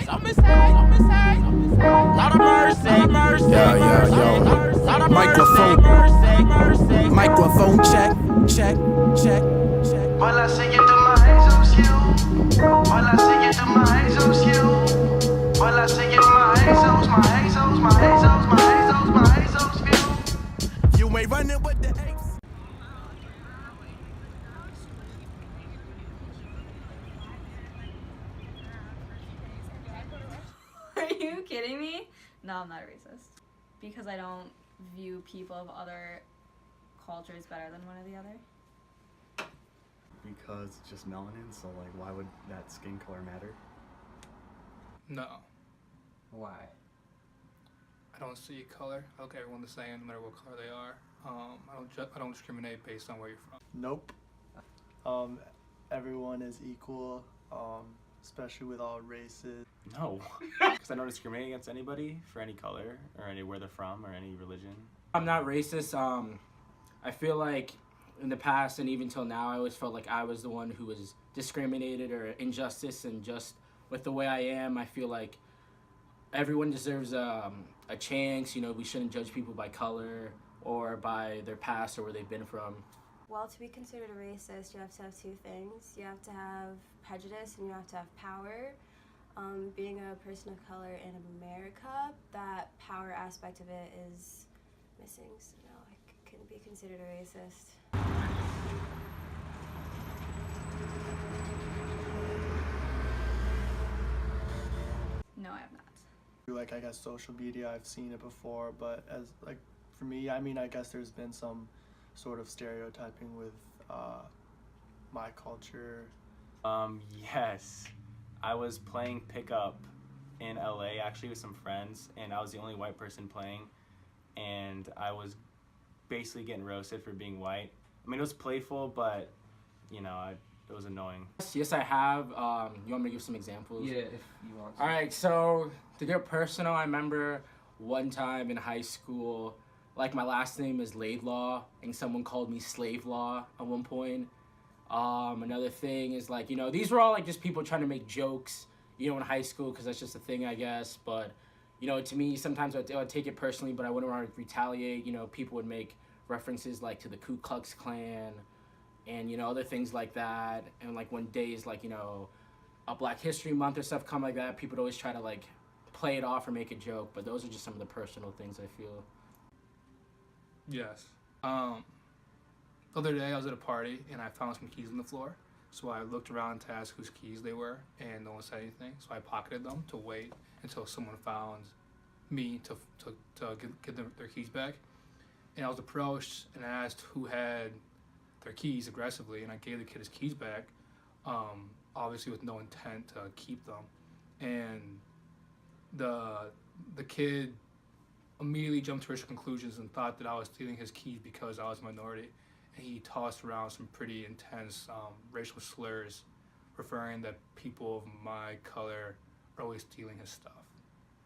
Lot of mercy. Yeah, yo. Microphone check. While I see you do my hands on you. While I see you do my hands on you. While I see you do my hands on you. You ain't running with the apes. Are you kidding me? No, I'm not a racist. Because I don't view people of other cultures better than one or the other. Because it's just melanin, so like why would that skin color matter? No, Why? I don't see color. I look at everyone the same, no matter what color they are. I don't discriminate based on where you're from. Nope. Everyone is equal, especially with all races. No, because I don't discriminate against anybody for any color or where they're from or any religion. I'm not racist. I feel like in the past and even till now, I always felt like I was the one who was discriminated or injustice, and just with the way I am, I feel like everyone deserves a chance. You know, we shouldn't judge people by color or by their past or where they've been from. Well, to be considered a racist, you have to have two things. You have to have prejudice and you have to have power. Being a person of color in America, that power aspect of it is missing. So no, I couldn't be considered a racist. No, I have not. Like, I guess social media, I've seen it before, but as like for me, I mean, I guess there's been some sort of stereotyping with my culture. Yes. I was playing pickup in LA actually with some friends, and I was the only white person playing, and I was basically getting roasted for being white. I mean, it was playful, but you know, it was annoying. Yes, I have. You want me to give some examples? Yeah, if you want to. All right, so to get personal, I remember one time in high school, like my last name is Laidlaw, and someone called me Slave Law at one point. Another thing is, like, you know, these were all like just people trying to make jokes, you know, in high school, because that's just a thing, I guess. But, you know, to me, sometimes I would take it personally, but I wouldn't want to retaliate. You know, people would make references like to the Ku Klux Klan and, you know, other things like that. And like when days like, you know, a Black History Month or stuff come like that, people would always try to like play it off or make a joke. But those are just some of the personal things I feel. Yes. The other day I was at a party and I found some keys on the floor. So I looked around to ask whose keys they were, and no one said anything. So I pocketed them to wait until someone found me to give them their keys back. And I was approached and asked who had their keys aggressively, and I gave the kid his keys back, obviously with no intent to keep them. And the kid immediately jumped to his conclusions and thought that I was stealing his keys because I was a minority. And he tossed around some pretty intense racial slurs, referring that people of my color are always stealing his stuff.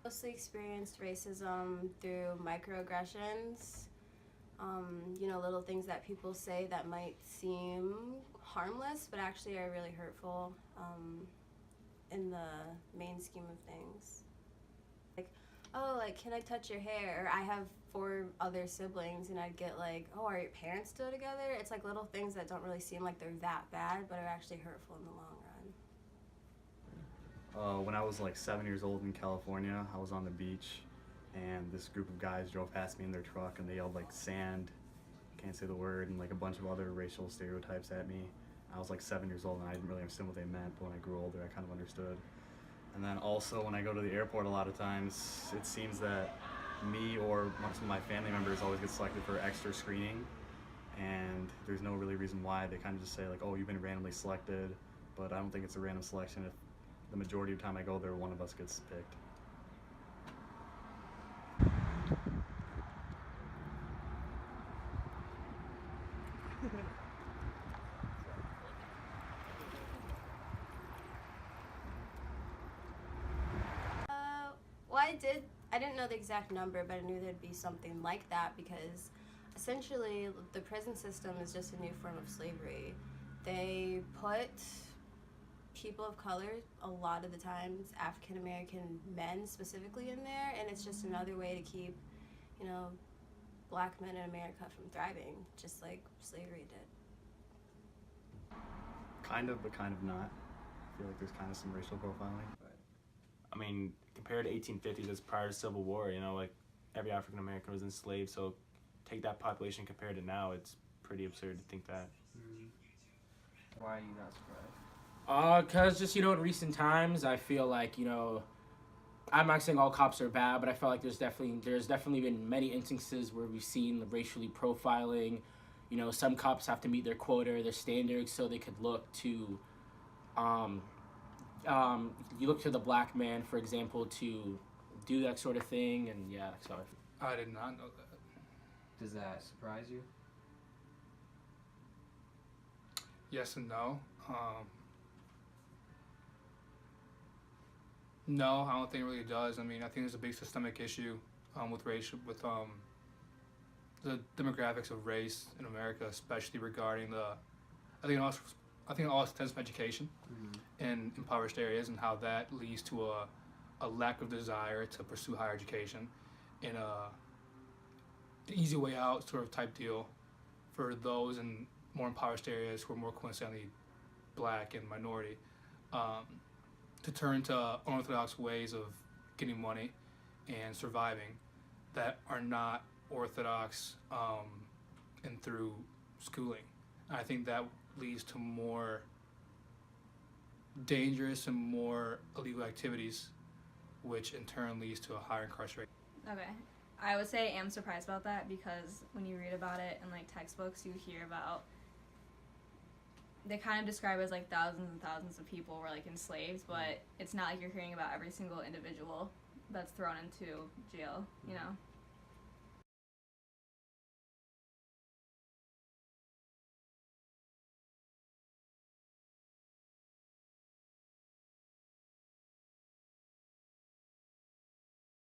Mostly experienced racism through microaggressions. You know, little things that people say that might seem harmless, but actually are really hurtful in the main scheme of things. Like, oh, like, can I touch your hair? Or I have 4 other siblings, and I'd get like, oh, are your parents still together? It's like little things that don't really seem like they're that bad, but are actually hurtful in the long run. When I was like 7 years old in California, I was on the beach, and this group of guys drove past me in their truck, and they yelled like sand, can't say the word, and like a bunch of other racial stereotypes at me. I was like 7 years old, and I didn't really understand what they meant, but when I grew older, I kind of understood. And then also when I go to the airport, a lot of times it seems that me or some of my family members always get selected for extra screening, and there's no really reason why. They kind of just say like, oh, you've been randomly selected, but I don't think it's a random selection. If the majority of the time I go there, one of us gets picked. Well, I didn't know the exact number, but I knew there'd be something like that because essentially the prison system is just a new form of slavery. They put people of color, a lot of the times African American men specifically in there, and it's just another way to keep, you know, black men in America from thriving, just like slavery did. Kind of, but kind of not. I feel like there's kind of some racial profiling. I mean, compared to 1850s, that's prior to Civil War, you know, like every African American was enslaved, so take that population compared to now, it's pretty absurd to think that. Why are you not surprised? Cause just, you know, in recent times, I feel like, you know, I'm not saying all cops are bad, but I feel like there's definitely been many instances where we've seen racially profiling. You know, some cops have to meet their quota, their standards, so they could look to, you look to the black man, for example, to do that sort of thing, and yeah, so. I did not know that. Does that surprise you? Yes and no. No, I don't think it really does. I mean, I think there's a big systemic issue with the demographics of race in America, especially regarding I think it all stems from education in impoverished areas, and how that leads to a lack of desire to pursue higher education in an easy way out sort of type deal for those in more impoverished areas who are more coincidentally black and minority, to turn to unorthodox ways of getting money and surviving that are not orthodox and through schooling. I think that leads to more dangerous and more illegal activities, which in turn leads to a higher incarceration. Okay. I would say I'm surprised about that, because when you read about it in like textbooks, you hear about, they kind of describe it as like thousands and thousands of people were like enslaved, but it's not like you're hearing about every single individual that's thrown into jail, you know?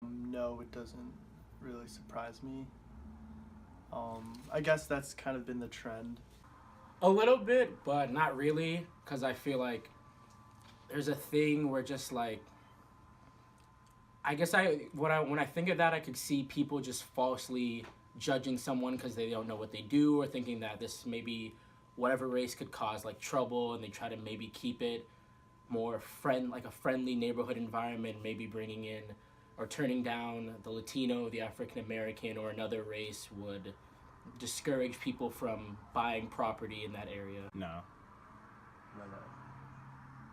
No, it doesn't really surprise me. I guess that's kind of been the trend. A little bit, but not really, because I feel like there's a thing where just like, I guess when I think of that, I could see people just falsely judging someone because they don't know what they do, or thinking that this maybe whatever race could cause like trouble, and they try to maybe keep it more like a friendly neighborhood environment, maybe bringing in or turning down the Latino, the African American, or another race would discourage people from buying property in that area. No. Why not?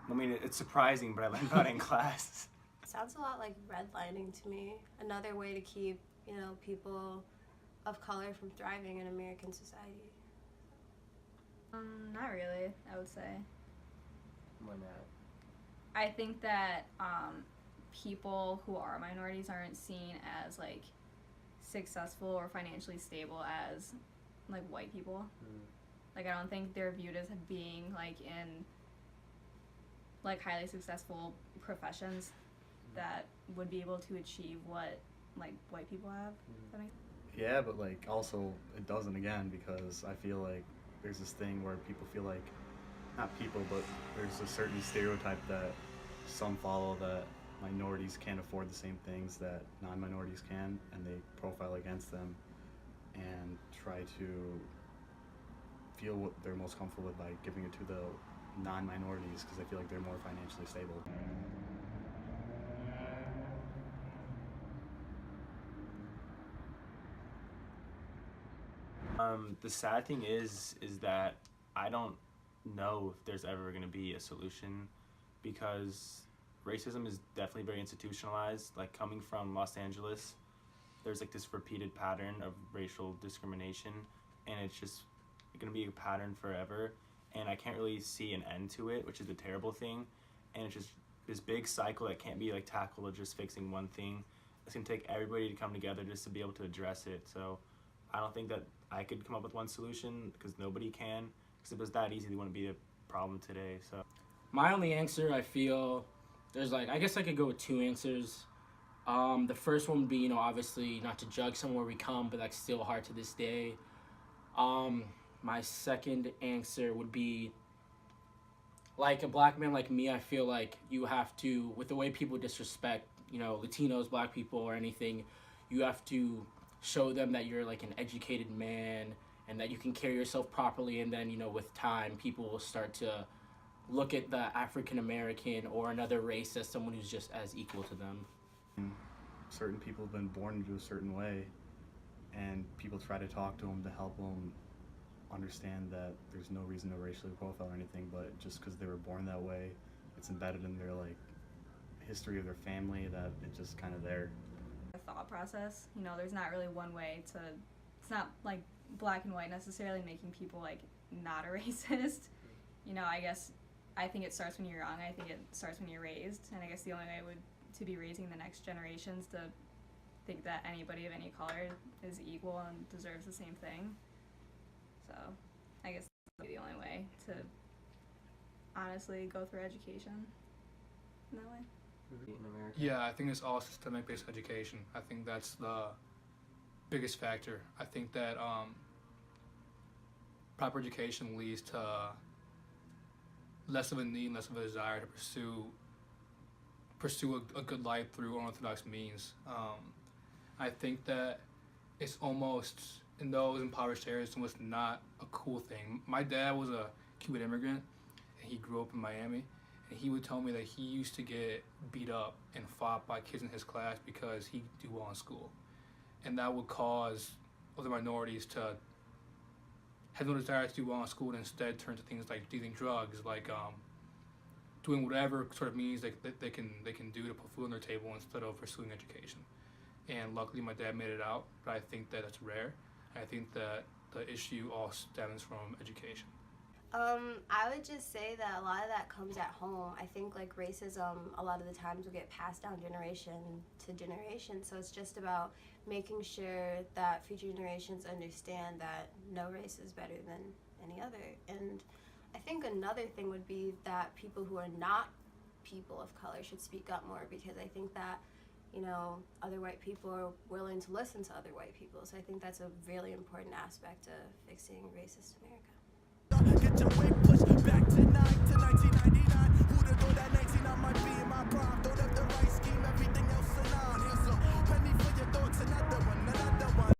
I mean, it's surprising, but I learned about it in class. Sounds a lot like redlining to me. Another way to keep, you know, people of color from thriving in American society. Not really, I would say. Why not? I think that people who are minorities aren't seen as like successful or financially stable as like white people. Like, I don't think they're viewed as being like in like highly successful professions that would be able to achieve what like white people have. Does that make sense? Yeah, but like also it doesn't, again, because I feel like there's this thing where people feel like, not people, but there's a certain stereotype that some follow, that minorities can't afford the same things that non-minorities can, and they profile against them and try to feel what they're most comfortable with by giving it to the non-minorities, because they feel like they're more financially stable. The sad thing is that I don't know if there's ever going to be a solution, because racism is definitely very institutionalized. Like, coming from Los Angeles, there's like this repeated pattern of racial discrimination, and it's just going to be a pattern forever, and I can't really see an end to it, which is a terrible thing. And it's just this big cycle that can't be like tackled with just fixing one thing. It's going to take everybody to come together just to be able to address it. So I don't think that I could come up with one solution, because nobody can. Because if it was that easy, there wouldn't be a problem today. So My only answer, I feel, there's like, I guess I could go with two answers. The first one would be, you know, obviously not to judge someone where we come, but that's still hard to this day. My second answer would be, like a black man like me, I feel like you have to, with the way people disrespect, you know, Latinos, black people, or anything, you have to show them that you're like an educated man and that you can carry yourself properly. And then, you know, with time, people will start to look at the African American or another race as someone who's just as equal to them. Certain people have been born into a certain way, and people try to talk to them to help them understand that there's no reason to racially profile or anything, but just because they were born that way, it's embedded in their like history of their family that it's just kind of there. The thought process, you know, there's not really one way to, it's not like black and white necessarily making people like not a racist. You know, I think it starts when you're young. I think it starts when you're raised, and I guess the only way would to be raising the next generations to think that anybody of any color is equal and deserves the same thing. So I guess that's the only way to honestly go through education in that way. In America. Yeah, I think it's all systemic-based education. I think that's the biggest factor. I think that proper education leads to less of a need, less of a desire to pursue a good life through unorthodox means. I think that it's almost, in those impoverished areas, it's almost not a cool thing. My dad was a Cuban immigrant, and he grew up in Miami, and he would tell me that he used to get beat up and fought by kids in his class because he did well in school. And that would cause other minorities to have no desire to do well in school and instead turn to things like dealing drugs, like doing whatever sort of means they can do to put food on their table instead of pursuing education. And luckily my dad made it out, but I think that it's rare. I think that the issue all stems from education. I would just say that a lot of that comes at home. I think like racism a lot of the times will get passed down generation to generation, so it's just about making sure that future generations understand that no race is better than any other. And I think another thing would be that people who are not people of color should speak up more, because I think that, you know, other white people are willing to listen to other white people. So I think that's a really important aspect of fixing racist America. Get your